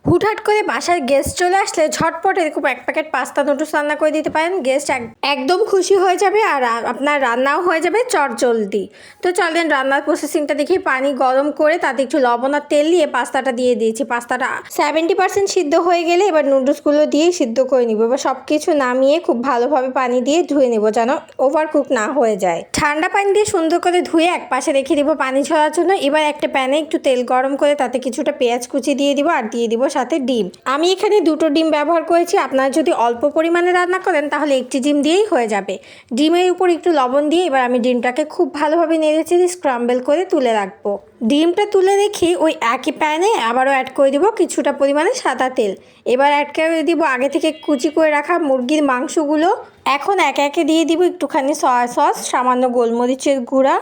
হুটহাট করে বাসায় গেস্ট চলে আসলে ঝটপট এরকম এক প্যাকেট পাস্তা নুডলস রান্না করে দিতে পারেন। গেস্ট একদম খুশি হয়ে যাবে আর আপনার রান্নাও হয়ে যাবে চটজলদি। তো চলেন রান্নার প্রসেসিংটা দেখি। পানি গরম করে তাতে একটু লবণ আর তেল দিয়ে পাস্তাটা দিয়ে দিয়েছি। পাস্তাটা 70% সিদ্ধ হয়ে গেলে এবার নুডলসগুলো দিয়ে সিদ্ধ করে নিব। এবার সব কিছু নামিয়ে খুব ভালোভাবে পানি দিয়ে ধুয়ে নেব যেন ওভারকুক না হয়ে যায়। ঠান্ডা পানি দিয়ে সুন্দর করে ধুয়ে এক পাশে রেখে দিব পানি ঝরার জন্য। এবার একটা প্যানে একটু তেল গরম করে তাতে কিছুটা পেঁয়াজ কুচি দিয়ে দিব আর দিয়ে দিব সাথে ডিম। আমি এখানে 2টো ডিম ব্যবহার করেছি। আপনারা যদি অল্প পরিমাণে রান্না করেন তাহলে একটি ডিম দিয়েই হয়ে যাবে। ডিমের উপর একটু লবণ দিয়ে এবার আমি ডিমটাকে খুব ভালোভাবে নেড়েচেড়ে স্ক্রাম্বল করে তুলে রাখবো। ডিমটা তুলে রেখে ওই একই প্যানে আবারও অ্যাড করে দিব কিছুটা পরিমাণে সাদা তেল। এবার অ্যাড করে দিব আগে থেকে কুচি করে রাখা মুরগির মাংসগুলো। এখন একে একে দিয়ে দিব একটুখানি সয়া সস, সামান্য গোলমরিচের গুঁড়া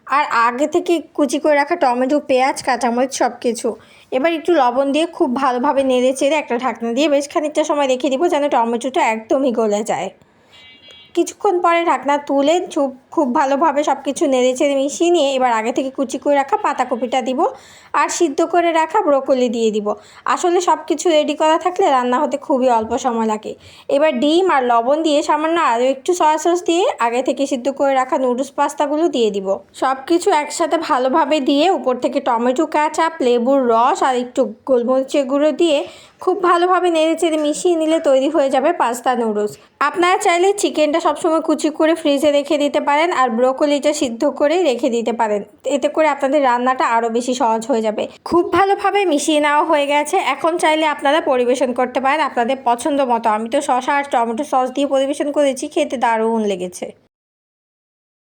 আর আগে থেকে কুচি করে রাখা টমেটো, পেঁয়াজ, কাঁচামরিচ সব কিছু। এবার একটু লবণ দিয়ে খুব ভালোভাবে নেড়ে চেড়ে একটা ঢাকনা দিয়ে বেশ খানিকটা সময় রেখে দিব যেন টমেটোটা একদমই গলে যায়। কিছুক্ষণ পরে ঢাকনা তুলে খুব ভালোভাবে সব কিছু নেড়েচেড়ে মিশিয়ে নিয়ে এবার আগে থেকে কুচি করে রাখা পাতাকপিটা দিব আর সিদ্ধ করে রাখা ব্রোকলি দিয়ে দিব। আসলে সব কিছু রেডি করা থাকলে রান্না হতে খুবই অল্প সময় লাগে। এবার ডিম আর লবণ দিয়ে সামান্য আরও একটু সয়া সস দিয়ে আগে থেকে সিদ্ধ করে রাখা নুডলস পাস্তাগুলো দিয়ে দিব। সব কিছু একসাথে ভালোভাবে দিয়ে উপর থেকে টমেটো কেচাপ, লেবুর রস আর একটু গোলমরিচের গুঁড়ো দিয়ে খুব ভালোভাবে নেড়েচেড়ে মিশিয়ে নিলে তৈরি হয়ে যাবে পাস্তা নুডলস। আপনারা চাইলে চিকেনটা সবসময় কুচি করে ফ্রিজে রেখে দিতে পারেন আর ব্রোকলিটা সিদ্ধ করে রেখে দিতে পারেন। এতে করে আপনাদের রান্নাটা আরও বেশি সহজ হয়ে যাবে। খুব ভালোভাবে মিশিয়ে নেওয়া হয়ে গেছে। এখন চাইলে আপনারা পরিবেশন করতে পারেন আপনাদের পছন্দ মতো। আমি তো শসা আর টমেটো সস দিয়ে পরিবেশন করেছি, খেতে দারুণ লেগেছে।